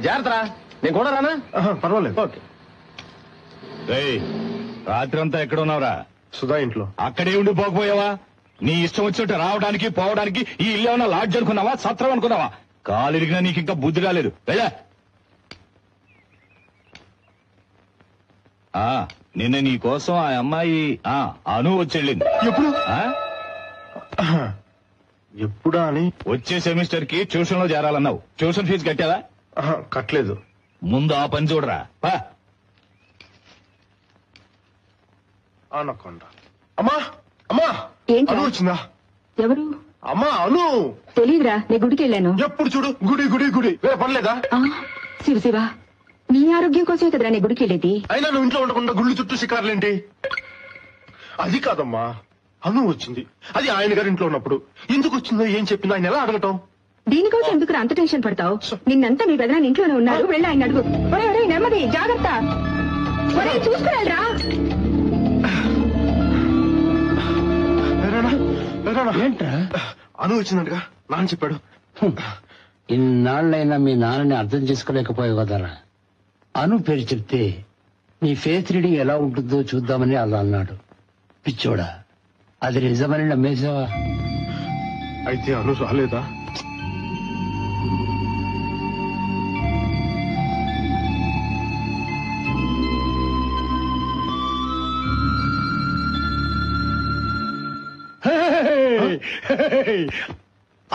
జాగ్రత్తరా, నేను కూడా రానా? పర్వాలేదు. ఓకే. రాత్రి అంతా ఎక్కడ ఉన్నావురా? సుధా ఇంట్లో. అక్కడే ఉండి పోకపోయావా? నీ ఇష్టం వచ్చినట్టు రావడానికి పోవడానికి ఈ ఇల్లు ఏమన్నా లాడ్జ్ అనుకున్నావా, సత్రం అనుకున్నావా? కాలిరిగినా నీకు ఇంకా బుద్ధి రాలేదు. వెళ్ళా. నిన్న నీ కోసం ఆ అమ్మాయి అను వచ్చెళ్ళింది. ఎప్పుడు? ఎప్పుడా అని? వచ్చే సెమిస్టర్ కి ట్యూషన్ లో చేరాలన్నావు. Tuition fee కట్టావా? కట్టలేదు. ముందు ఆ పని చూడరా. అమ్మా అమ్మా, అను వచ్చిందా? ఎవరు? అమ్మా అను. తెలీదురా, నేను గుడికి వెళ్ళాను. ఎప్పుడు చూడు గుడి గుడి గుడి, వేరే పనిలేదా? శివ శివ, నీ ఆరోగ్యం కోసమే కదరా నేను గుడికి వెళ్ళేది. అయినా నువ్వు ఇంట్లో ఉండకుండా గుళ్ళు చుట్టూ షికారులేంటి? అది కాదమ్మా, అను వచ్చింది. అది ఆయన గారి ఇంట్లో ఉన్నప్పుడు. ఎందుకు వచ్చిందో ఏం చెప్పిందో ఆయన ఎలా అడగటం? దీనికోసం ఎందుకు అంత టెన్షన్ పడతావు? నిన్నంతా మీ పెదనాన్న ఇంట్లోనే ఉన్నారు, వెళ్ళి ఆయన అడుగు. నెమ్మది, జాగ్రత్త, చూసుకురాలరా. ఏంట్రా? అను వచ్చిందంటగా నాన్న చెప్పాడు. ఇన్నాళ్ళైనా మీ నాన్నని అర్థం చేసుకోలేకపోయావు కదరా. అను పేరు చెప్తే నీ ఫేస్ రీడింగ్ ఎలా ఉంటుందో చూద్దామని అలా అన్నాడు. పిచ్చోడా, అది నిజమని నమ్మేసావా? అయితే అను రాలేదా?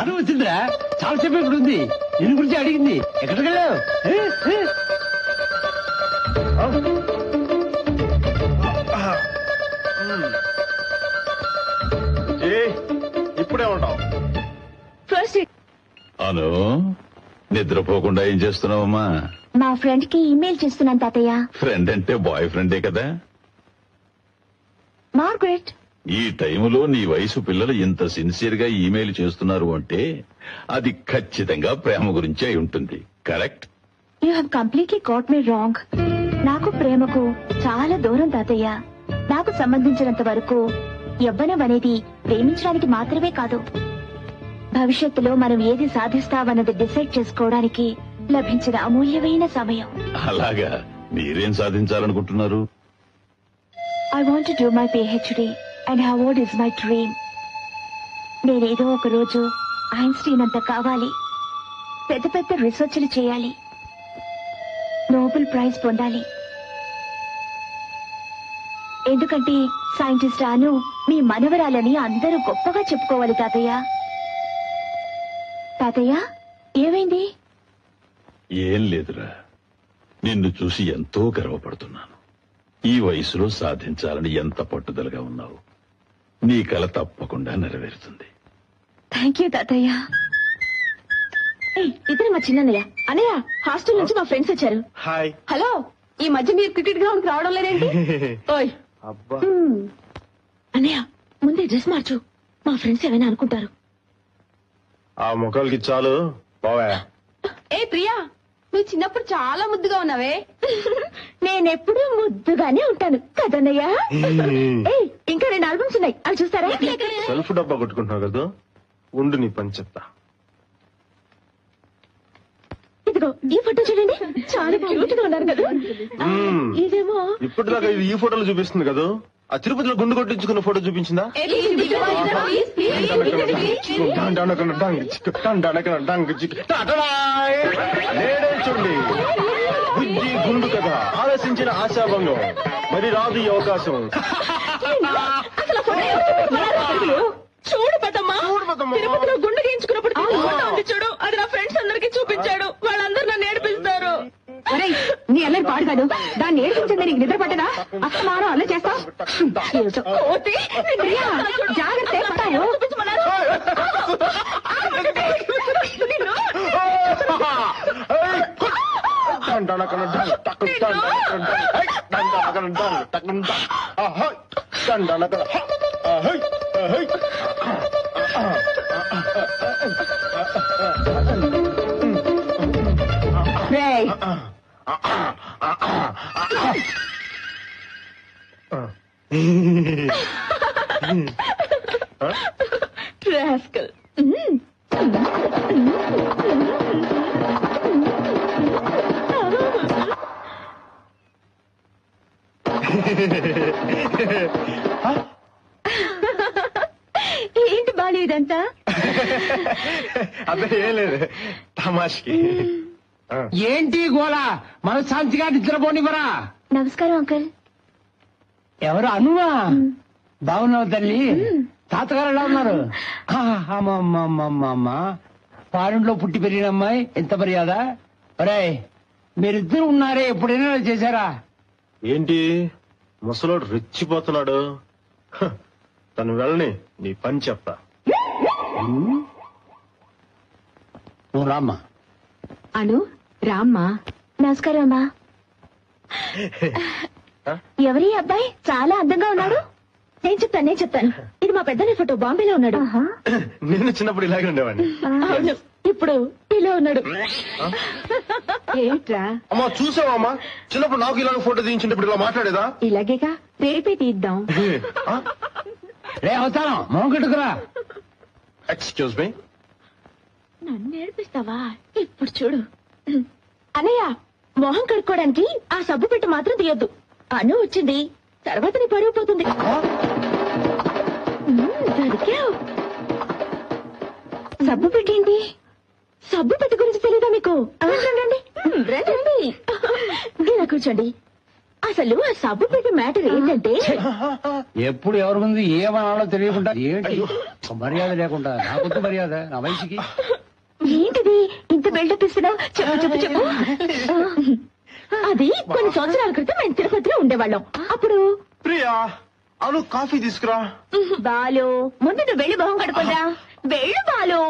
అను వచ్చిందిరా, చాలా సేపు ఇప్పుడు ఉంది. నేను గురించి అడిగింది. ఎక్కడికి వెళ్ళావు? ఇప్పుడే ఉంటావు. అను, నిద్రపోకుండా ఏం చేస్తున్నావమ్మా? మా ఫ్రెండ్ కి ఇమెయిల్ చేస్తున్నాను తాతయ్య. ఫ్రెండ్ అంటే బాయ్ ఫ్రెండే కదా? మార్గరెట్. ఈ టైములో నీ వయసు పిల్లలు ఇంత సిన్సియర్ గా ఈమెయిల్ చేస్తున్నారు అంటే అది ఖచ్చితంగా ప్రేమ గురించి అయి ఉంటుంది. Correct? You have completely got me wrong. నాకు ప్రేమకు చాలా దూరం తాతయ్య. నాకు సంబంధించినంత వరకు యవ్వనం అనేది ప్రేమించడానికి మాత్రమే కాదు, భవిష్యత్తులో మనం ఏది సాధిస్తామన్నది డిసైడ్ చేసుకోవడానికి లభించిన అమూల్యమైన సమయం. అలాగా, మీరేం సాధించాలనుకుంటున్నారు? I want to do my PhD and Harvard is my dream. నేనేదో ఒక రోజు ఐన్స్టీన్ అంత కావాలి, పెద్ద పెద్ద రీసెర్చ్లు చేయాలి, నోబెల్ ప్రైజ్ పొందాలి. ఎందుకంటే సైంటిస్ట్ అను మీ మనవరాలని అందరూ గొప్పగా చెప్పుకోవాలి తాతయ్య. తాతయ్య, ఏమైంది? ఏం లేదురా, నిన్ను చూసి ఎంతో గర్వపడుతున్నాను. ఈ వయసులో సాధించాలని ఎంత పట్టుదలగా ఉన్నావు. నీ కల తప్పకుండా నెరవేరుతుంది. థ్యాంక్ యూ తాతయ్య. ఇతను మా చిన్నయ్య. అన్నయ్య, హాస్టల్ నుంచి మా ఫ్రెండ్స్ వచ్చారు. హాయ్. హలో, ఈ మధ్య మీరు క్రికెట్ గ్రౌండ్ కి రావడం లేదేంటి? ఓయ్ అబ్బా. అన్నయ్య, ముందే డ్రెస్ మార్చు, మా ఫ్రెండ్స్ ఏమైనా అనుకుంటారు. ఆ ముఖాలకి చాలు బావా. ఏ ప్రియా, నువ్వు చిన్నప్పుడు చాలా ముద్దుగా ఉన్నావే. నేనెప్పుడు ముద్దుగానే ఉంటాను కదన్నయ్య. ఇంకా 2 ఆల్బమ్స్ ఉన్నాయి, అవి చూస్తారా? సెల్ఫ్ డబ్బా కొట్టుకుంటున్నావు కదా, ఉండు నీ పని చెప్తా. ఇదిగో ఈ ఫోటో చూడండి, చాలా క్యూట్ గా ఉన్నారు కదా. ఇదేమో ఇప్పటిదాకా ఇది ఈ ఫోటోలు చూపిస్తుంది కదా, ఆ తిరుపతిలో గుండు కొట్టించుకున్న ఫోటో చూపించిందా? చూడండి, బుద్ధి గుండు కదా, ఆలోచించిన ఆశాభంగం, మరి రాదు ఈ అవకాశం. చూడు పెద్దమ్మా, తిరుపతిలో గుండు గీయించుకున్నప్పుడు చూడు, అది నా ఫ్రెండ్స్ అందరికి చూపించాడు. వాళ్ళందరూ నన్ను ఏడిపిస్తారు. నీ అల్లరి పాడు కాదు, దాన్ని ఏడిపించింది నీకు నిద్ర పట్టదా? అస్తమానం అల్ల చేస్తావు. జాగ్రత్త, rascal. ఏంటి బాలు ఇదంతా? అదే ఏం లేదు తమాష్కి. ఏంటి గోళ? మన శాంతిగా నిద్రపోనివ్వరా? నమస్కారం అంకుల్. ఎవరు? అనువా? బాగున్నావు తల్లి? తాతగారు ఎలా ఉన్నారు? అమ్మమ్మమ్మమ్మ, పాలెంలో పుట్టి పెరిగిన అమ్మాయి, ఎంత మర్యాద. ఒరే, మీరిద్దరు ఉన్నారే, ఎప్పుడైనా చేశారా? ఏంటి ముసలోడు రెచ్చిపోతున్నాడు? హ, తను వెళ్ళని నీ పని చెప్తా. నువ్వు రామ్మా. అను రామ్మా. నమస్కారం అమ్మా. ఎవరి అబ్బాయి చాలా అందంగా ఉన్నాడు? నేను చెప్తాను. ఇది మా పెద్దనే ఫోటో, బాంబేలో ఉన్నాడు. నేను చిన్నప్పుడు ఇలాగే ఉండేవాడిని. అవును, ఇప్పుడు ఇలా ఉన్నాడు. ఏంట్రా? అమ్మా చూసావా అమ్మా, చిన్నప్పుడు నాకు ఇలాగ ఫోటో తీయించినప్పుడు ఇలా మాట్లాడేదా? ఇలాగేగా, రేపే తీద్దాం. రే అవతారం, మొహం కట్టుకురా. Excuse me. నన్ను నేర్పిస్తావా? ఇప్పుడు చూడు అన్నయ్య, మొహం కడుక్కోవడానికి ఆ సబ్బు పెట్టి మాత్రం తీయొద్దు. అను వచ్చింది, తర్వాత నీ పరువు పోతుంది. దొరికావు. సబ్బు పెట్టేంటి? సబ్బు పెట్టి గురించి తెలీదా మీకు? రండి. ఇలా కూర్చోండి. అసలు ఆ సబ్బు పెట్టి మ్యాటర్ ఏంటంటే, ఎప్పుడు ఎవరి ముందు ఏమనాలో తెలియకుండా ఏంటి మర్యాద లేకుండా, నాకొద్దు మర్యాద నా వయసుకి. ఏంటిది ఇంత బిల్డప్ ఇస్తున్నావు? చెప్పు. అది కొన్ని సంవత్సరాల క్రితం మేము తిరుపతిలో ఉండేవాళ్ళం. అప్పుడు ప్రియా, అను కాఫీ తీసుకురా. బాలు, ముందు నువ్వు వెళ్ళి మొహం కడుకోరా. వెళ్ళు బాలు.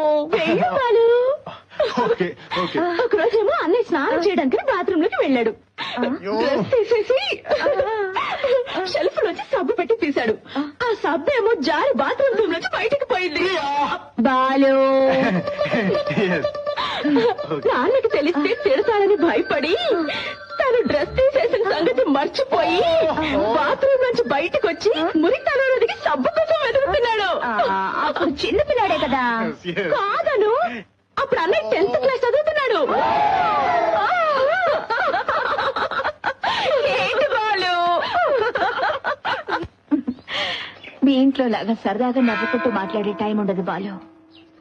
Okay okay. ఒక రోజేమో అన్నయ్య స్నానం చేయడానికి బాత్రూమ్ లోకి వెళ్ళాడు. డ్రెస్ తీసేసి షెల్ఫ్ లోంచి సబ్బు పెట్టి తీశాడు. ఆ సబ్బు ఏమో జారి బాత్రూమ్ రూమ్ నుంచి బయటికి పోయింది. బాలు, Yes. నాన్నకి తెలిస్తే తిడతాడని భయపడి తను డ్రెస్ తీసేసిన సంగతి మర్చిపోయి బాత్రూమ్ నుంచి బయటకు వచ్చి మురితనకి సబ్బు కోసం వెతుకుతున్నాడు. అప్పుడు చిన్న పిల్లాడే కదా. Yes. కాదను, అప్పుడు అన్నయ్య 10th క్లాస్ చదువుతున్నాడు. ఏంటి బాలు? మీ ఇంట్లో లాగా సరదాగా నవ్వుకుంటూ మాట్లాడే టైం ఉండదు బాలు.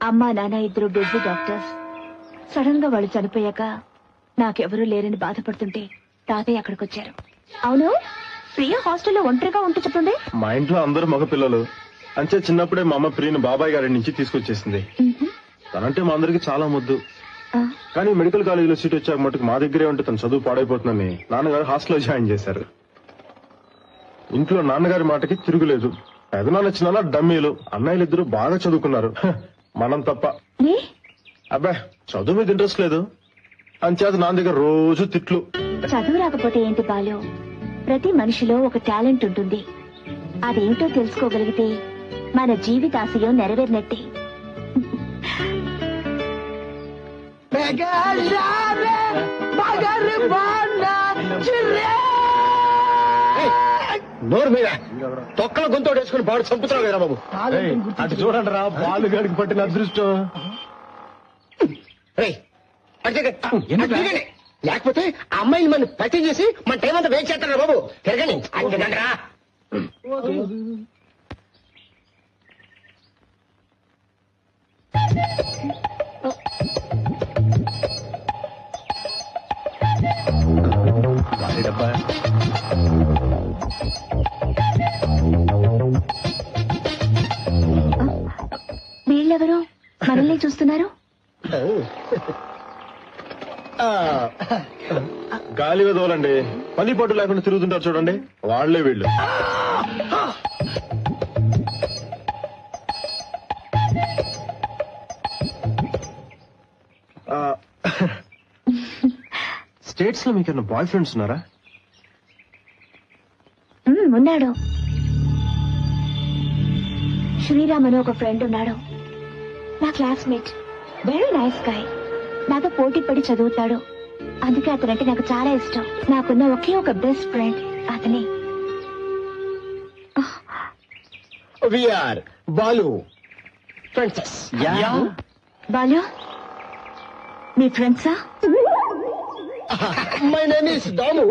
అమ్మా నాన్న ఇద్దరు బిజీ డాక్టర్స్. సడన్ గా వాళ్ళు చనిపోయాక నాకెవరూ లేరని బాధపడుతుంటే తాతయ్య అక్కడికి వచ్చారు. అవును, ప్రియ హాస్టల్లో ఒంటరిగా ఉంటూ చెప్తుంది. మా ఇంట్లో అందరూ మగ పిల్లలు. అంతే చిన్నప్పుడే మా అమ్మ ప్రియను బాబాయ్ గారి నుంచి తీసుకొచ్చేసింది. తనంటే మా అందరికి చాలా ముద్దు. కానీ మెడికల్ కాలేజీలో సీట్ వచ్చాక మటుకు మా దగ్గరే ఉంటే తన చదువు పాడైపోతుందని నాన్నగారు హాస్టల్లో జాయిన్ చేశారు. ఇంట్లో నాన్నగారి మాటకి తిరుగులేదు. పెదనాన్న చిన్న డమ్మీలు. అన్నయ్యలు ఇద్దరు బాగా చదువుకున్నారు, మనం తప్ప. అబ్బా, చదువు మీద ఇంట్రెస్ట్ లేదు. అంచేత నాన్న దగ్గర రోజు తిట్లు. చదువు రాకపోతే ఏంటి బాలు, ప్రతి మనిషిలో ఒక టాలెంట్ ఉంటుంది. అదేంటో తెలుసుకోగలిగితే మన జీవితాశయం నెరవేరినట్టే. నోరు మీద తొక్కల గొంతు వేసుకుని బాడు చంపుతున్నావు కదా బాబు. అటు చూడండి రా, బాలు గడికి పట్టిన అదృష్టం. లేకపోతే ఆ అమ్మాయిని మనం పరిచయం చేసి మన టైం అంతా వేస్ట్ చేస్తారా బాబు. తిరగండి అంతేనంటరా. వీళ్ళెవరు మనల్ని చూస్తున్నారు? గాలి వదలండి, పని పట్టు లేకుండా తిరుగుతుంటారు చూడండి, వాళ్లే వీళ్ళు. స్టేట్స్ లో మీకన్నా బాయ్ ఫ్రెండ్స్ ఉన్నారా? ఉన్నాడు. శ్రీరామ్ అని ఒక ఫ్రెండ్ ఉన్నాడు, నా క్లాస్మేట్. Very nice guy. నాతో పోటీ పడి చదువుతాడు. అందుకే అతనంటే నాకు చాలా ఇష్టం. నాకున్న ఒకే ఒక బెస్ట్ ఫ్రెండ్ అతనే. We are Balu friends. బాలు, మీ ఫ్రెండ్సా? My name is Damu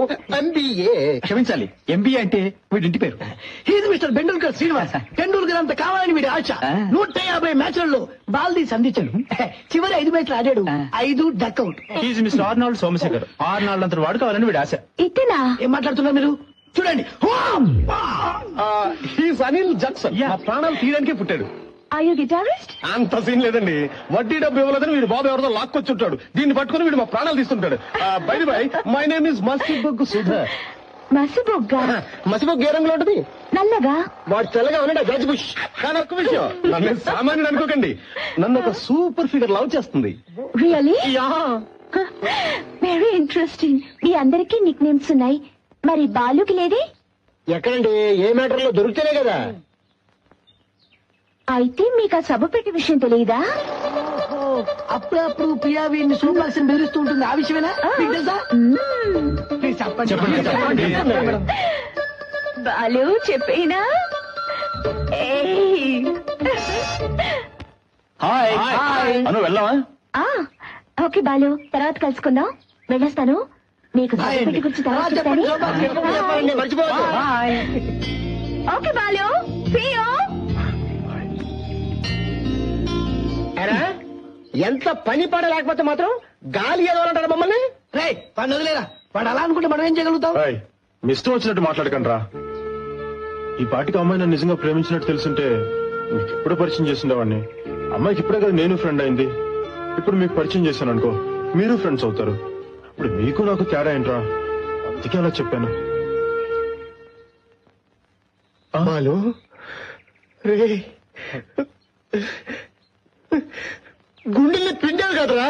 MBA. క్షమించాలి, ఎంబీఏ అంటే వీడింటి పేరు. He's mister Bendulkar Srinivas. టెండూల్కర్ అంత కావాలని వీడి ఆశ. 150 మ్యాచ్లలో బాల్దీ సంధించాడు. చివరి 5 మ్యాచ్లు ఆడాడు, 5 duck out. Is mister Arnold Somashekar. Arnold అంత వాడు కావాలని వీడి ఆశ. ఇతనా? ఏం మాట్లాడుతున్నారు మీరు? చూడండి. He's Anil Jackson. మా ప్రాణాలు తీయడానికే పుట్టాడు. Are you guitarist? అంత సీన్ లేదండి. వడ్డీ డబ్బు ఇవ్వలేదని వీడు బాబు ఎవరితో లాక్కొచ్చుంటాడు. దీన్ని పట్టుకుని వీడు మా ప్రాణాలు తీస్తుంటాడు. Bye bye, my name is Masiboggu Sudha. మసిబొగ్గా? మసిబొగ్గు ఏ రంగులో ఉంటుంది? నల్లగా? వాడు తెల్లగా ఉన్నాడు జార్జ్ బుష్. కానీ ఒక్క విషయం, నన్ను సామాన్యుడు అనుకోకండి. నన్ను ఒక సూపర్ ఫిగర్ లవ్ చేస్తుంది. రియలీ? Very interesting. మీ అందరికీ నిక్ నేమ్స్ ఉన్నాయి, మరి బాలుకి లేదే? ఎక్కడండి? ఏ మ్యాటర్ లో దొరికితేనే కదా. అయితే మీకు ఆ సభ పెట్టి విషయం తెలియదా? అప్పుడప్పుడు ప్రియా వీడిని సూపర్సన్ బెదిరిస్తూ ఉంటుంది. ఆ విషయమేనా? మీకు తెలుసా? ప్లీజ్ చెప్పండి. బాలు చెప్పేనా? హాయ్. అను వెళ్దామా? ఓకే బాలు, తర్వాత కలుసుకుందాం. వెళ్ళొస్తాను. మీకు సభ పెట్టి గురించి తర్వాత చెప్తాను. మర్చిపోవద్దు. Okay Balu, see you. ఎరా, ఎంత పని పడ లేకపోతే మాత్రం గాలి ఏదో అంటారు మమ్మల్ని. రే వాడిని వదిలేరా. వాడు అలా అనుకుంటే మనం ఏం చేయగలుగుతాం? ఏయ్, మీ ఇష్టం వచ్చినట్టు మాట్లాడకండి రా. ఈ పాటికి అమ్మాయి నన్ను నిజంగా ప్రేమించినట్టు తెలుసుంటే మీకు ఎప్పుడో పరిచయం చేసిండేవాడిని. అమ్మాయికి ఇప్పుడే కదా నేను ఫ్రెండ్ అయింది. ఇప్పుడు మీకు పరిచయం చేశాను అనుకో, మీరు ఫ్రెండ్స్ అవుతారు. ఇప్పుడు మీకు నాకు తేడా ఏంట్రా? అందుకే అలా చెప్పాను. బాలు, రే, గుండెల్ని పిండావు కదరా.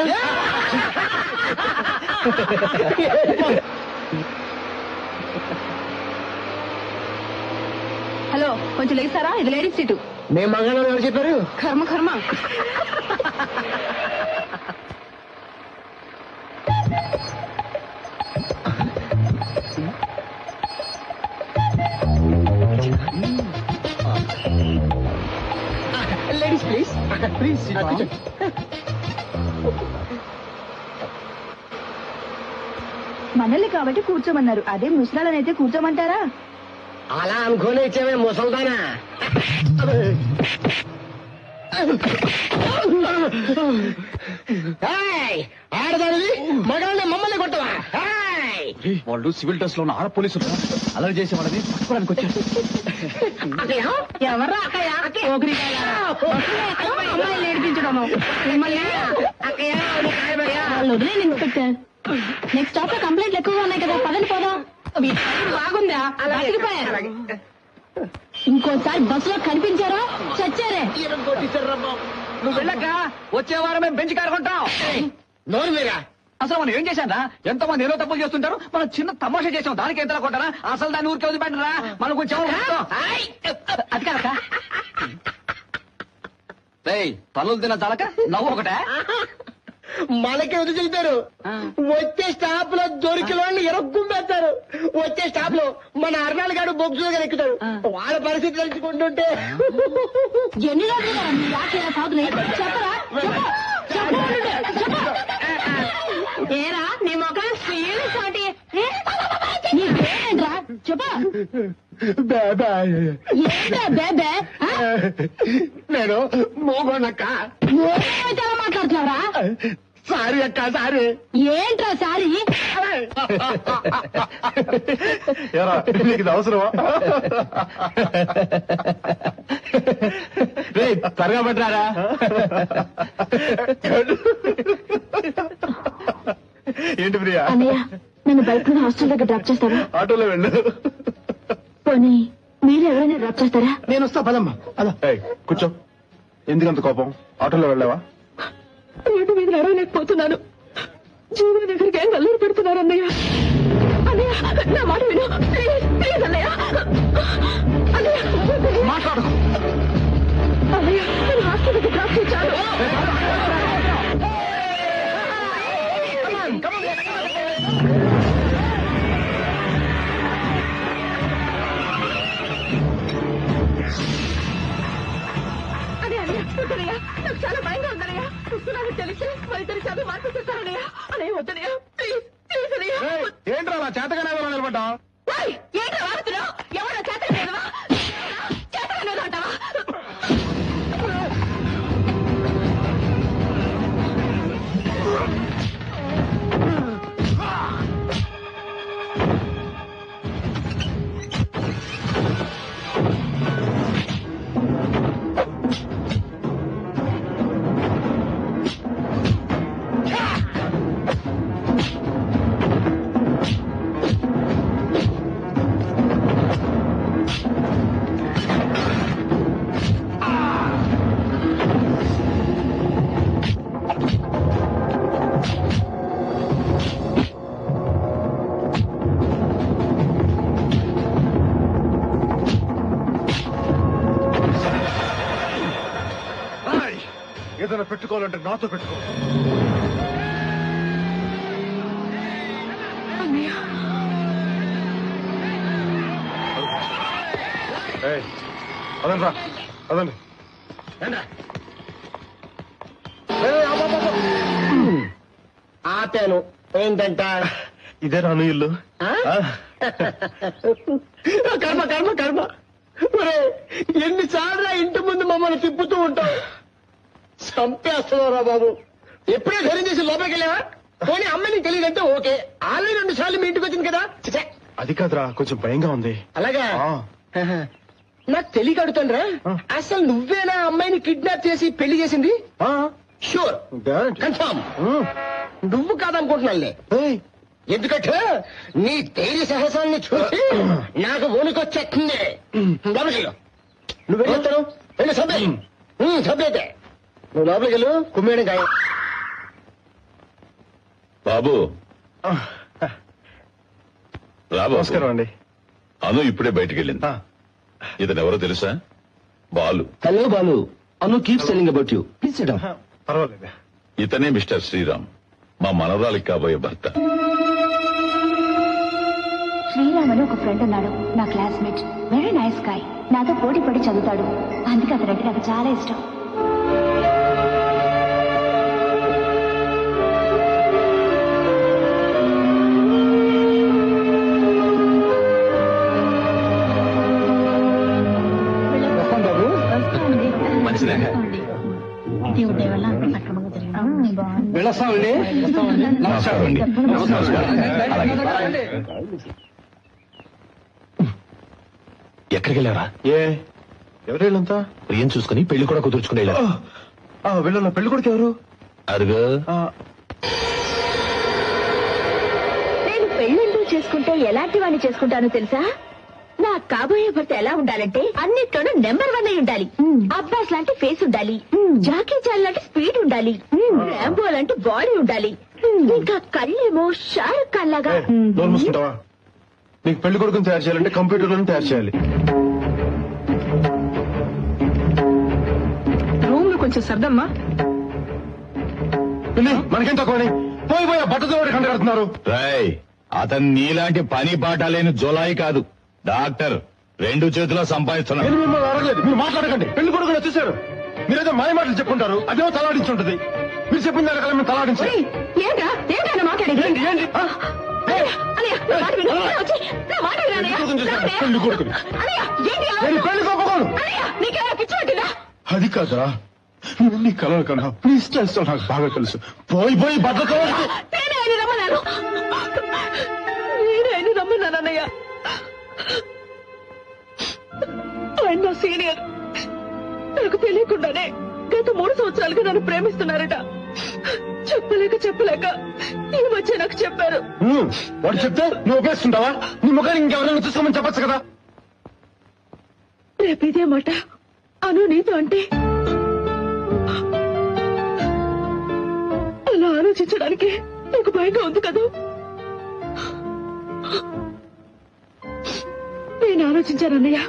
హలో, కొంచెం లేస్తారా? ఇది లేడీస్ సీటు. మేము మగాళ్ళని ఎవరు చెప్పారు? కర్మ కర్మ. లేడీస్ ప్లీజ్, ప్లీజ్ మనల్ని కాబట్టి కూర్చోమన్నారు, అదే ముసలాళ్ళనైతే కూర్చోమంటారా? అలా అనుకోనే ఇచ్చామే ముసల్దానా. ఆడదానిది మగాళ్ళని మమ్మల్ని కొట్టవా? వాళ్ళు సివిల్ డ్రెస్ లో ఉన్న ఆడ పోలీసులు అలర్ట్ చేసే వాళ్ళని పట్టుకోవడానికి వచ్చారు. ఎవర్రా అక్కయ్య? అమ్మాయిలు నేర్పించడము మిమ్మల్ని. వాళ్ళు వదిలే ఇన్స్పెక్టర్. నెక్స్ట్ స్టాప్ లో కంప్లైంట్లు ఎక్కువగా ఉన్నాయి కదా, పదండి పోదాం. బాగుందా? బతికిపోయారు. ఇంకోసారి బస్సులో కనిపించారా చచ్చారే. నువ్వు వెళ్ళక వచ్చే వారం మేము బెంచ్ కారు కొంటాం. నోరు మీరా? అసలు మనం ఏం చేశారా? ఎంతో మంది ఏదో తప్పులు చేస్తుంటారు, మనం చిన్న తమాషా చేసాం, దానికి ఎంతలా కొట్టారా? అసలు దాన్ని ఊరికే వదిలిపెట్టరా? మనం కొంచెం అది కాక పనులు తిన్న చాలక నవ్వు ఒకటే. మనకి ఎదురు చెబుతారు. వచ్చే స్టాప్ లో దొరికిన వాళ్ళని ఎరగ్గుంపేస్తారు. వచ్చే స్టాప్ లో మన అర్నాల్ గారు బొగ్గులు గారు ఎక్కుతారు. వాళ్ళ పరిస్థితి తెలుసుకుంటుంటే ఎన్ని రోజులు చెప్పరా? ఏరా నీ మొక్కలు నీకేంట్రా చెప్ప. బేబే నేను మోగోనక్క. ఏమైతే ఎలా మాట్లాడుతున్నావురా? సారీ అక్క, సారీ. ఏంట్రా సారీ? ఏరా, నీకు ఇది అవసరమా? త్వరగా పట్టారా? ఏంటి ప్రియా? అన్నయ్య, నన్ను బయట నుండి హాస్టల్ దగ్గర డ్రాప్ చేస్తారా? ఆటోలో వెళ్ళు. పోనీ మీరు ఎవరైనా డ్రాప్ చేస్తారా? నేను వస్తా, పదమ్మా. అలా కూర్చో. ఎందుకంత కోపం? ఆటోలో వెళ్ళావా? రోడ్డు మీద నడవలేకపోతున్నాను. జీవన దగ్గరికి ఏం నల్లూరు పెడుతున్నారు అన్నయ్య. అన్నయ్య నా మాట విను, ప్లీజ్ ప్లీజ్ అన్నయ్య. అన్నయ్య మాట్లాడు. అన్నయ్య నేను హాస్టల్ దగ్గర డ్రాప్ చేశాను. నాకు చాలా భయంగా ఉందన్నయ్య. చూస్తున్నాను తెలిసి మరి ఇద్దరు చదువు మార్పు చేస్తానన్నయ్య. అన్నయ్య వద్దనయ్య, ప్లీజ్ ప్లీజ్ అన్నయ్య. ఏంట్రా అలా చేతగానే నిలబడ్డా? ఏంటో వాడుతున్నావు? ఎవరో చేతలేదువా చేతలేదు అంటావా? ఏదైనా పెట్టుకోవాలంటే నాతో పెట్టుకో. అదండి రా, అదండి. ఆపాను. ఏంటంట? ఇదే రాను ఇల్లు. కర్మ కర్మ కర్మ. ఎన్నిసార్లు ఇంటి ముందు మమ్మల్ని తిప్పుతూ ఉంటావు. చంపేస్తున్నారా బాబు. ఎప్పుడే ధైర్యం చేసి లోపలికి వెళ్ళావా? పోనీ అమ్మని తెలియదంటే ఓకే. ఆల్రెడీ 2 సార్లు మీ ఇంటికి వచ్చింది కదా. అది కాదురా, కొంచెం భయంగా ఉంది. అలాగా? నాకు తెలియక అడుగుతానురా, అసలు నువ్వేనా అమ్మాయిని కిడ్నాప్ చేసి పెళ్లి చేసింది? షూర్, కన్ఫర్మ్ నువ్వు కాదనుకుంటున్నానులే. ఎందుకంటే నీ ధైర్య సాహసాన్ని చూసి నాకు వణుకొచ్చేస్తుంది. నువ్వు వెళ్ళొస్తాను. వెళ్ళి సభ్యతే. నువ్వు లోపలికి వెళ్ళు. కుమ్మేయడం ఖాయం. బాబు రాబు. నమస్కారం అండి. అను ఇప్పుడే బయటికి వెళ్ళింది. ఇతనెవరో తెలుసా? Balu. Hello Balu. Anu keep selling about you. Please SIT down. పర్వాలేదు. ఇతనే మిస్టర్ శ్రీరామ్, మా మనవరాలికి కాబోయే భర్త. శ్రీరామ్ అని ఒక ఫ్రెండ్ ఉన్నాడు, నా క్లాస్మేట్. Very nice guy. నాతో పోటీ పడి చదువుతాడు. అందుకే అతనంటే నాకు చాలా ఇష్టం. వెళ్ళొస్తామండి. నమస్కారం అండి. ఎక్కడికి వెళ్ళారా? ఎవరు వీళ్ళంతా? ఏం చూసుకుని పెళ్లి కూడా కుదుర్చుకుని వెళ్ళారు. వీళ్ళ పెళ్లి కొడుకు ఎవరు? అరుగు. నేను పెళ్ళిళ్ళు చేసుకుంటే ఎలాంటి వాడిని చేసుకుంటానో తెలుసా? నా కాబోయే భర్త ఎలా ఉండాలంటే అన్నిట్లోనూ నెంబర్ 1 అయి ఉండాలి. అబ్బాస్ లాంటి ఫేస్ ఉండాలి. జాకీ చాన్ లాంటి స్పీడ్ ఉండాలి. రాంబో లాంటి బాడీ ఉండాలి. ఇంకా కళ్ళేమో షారుఖ్ ఖాన్ లాగా. నోరు మూసుకుంటావా? నీకు పెళ్లి కొడుకుని తయారు చేయాలంటే కంప్యూటర్లను తయారు చేయాలి. రూమ్ లో కొంచెం సర్దమ్మా. మనకేం తక్కువని పోయి పోయి బట్టతో కంటగడుతున్నారు. రాయ్, అతను నీలాంటి పని పాట లేని జోలాయి కాదు, డాక్టర్. 2 చేతుల్లో సంపాదిస్తున్నాడు. నేను మిమ్మల్ని అడగలేదు, మీరు మాట్లాడకండి. పెళ్లి కొడుకుని వచ్చేసారు. మీరేదో మాయ మాటలు చెప్పుకుంటారు, అదేమో తలాడించి ఉంటుంది. మీరు చెప్పిన దానికల్లా మేము తలాడించాలి. ఏంటా మాట్లాడేది? పెళ్లి కొడుకుని పెళ్లి కొప్పుకోను. అది కాదురా, నీ కలలు కన్నా ప్లీజ్ చేస్తావు. నాకు బాగా తెలుసు. పోయి పోయి బట్టతో నేనే రమ్మన్నానన్నయ్య. ఆయన నా సీనియర్. నాకు తెలియకుండానే గత 3 సంవత్సరాలుగా నన్ను ప్రేమిస్తున్నారట. చెప్పలేక ఈ మధ్య నాకు చెప్పారు. వాడు చెప్తే నువ్వు ఉపయోగిస్తుంటావా? నీ ముఖాన్ని ఇంకెవరైనా చూసుకోమని చెప్పచ్చు కదా. రేపు ఇదే మాట అను నీతో అంటే అలా ఆలోచించడానికి నాకు భయంగా ఉంది కదా. నేను ఆలోచించానన్నయ్య.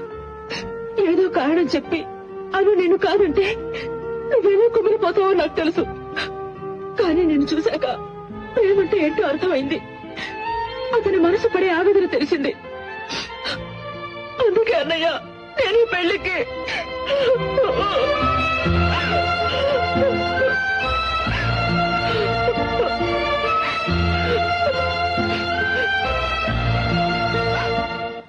ఏదో కారణం చెప్పి అను నేను కాదంటే నువ్వేమో కుమిలిపోతావో నాకు తెలుసు. కానీ నేను చూశాక ప్రేమంటే ఏంటో అర్థమైంది. అతని మనసు పడే ఆవేదన తెలిసింది. అందుకే అన్నయ్య నేను పెళ్లికి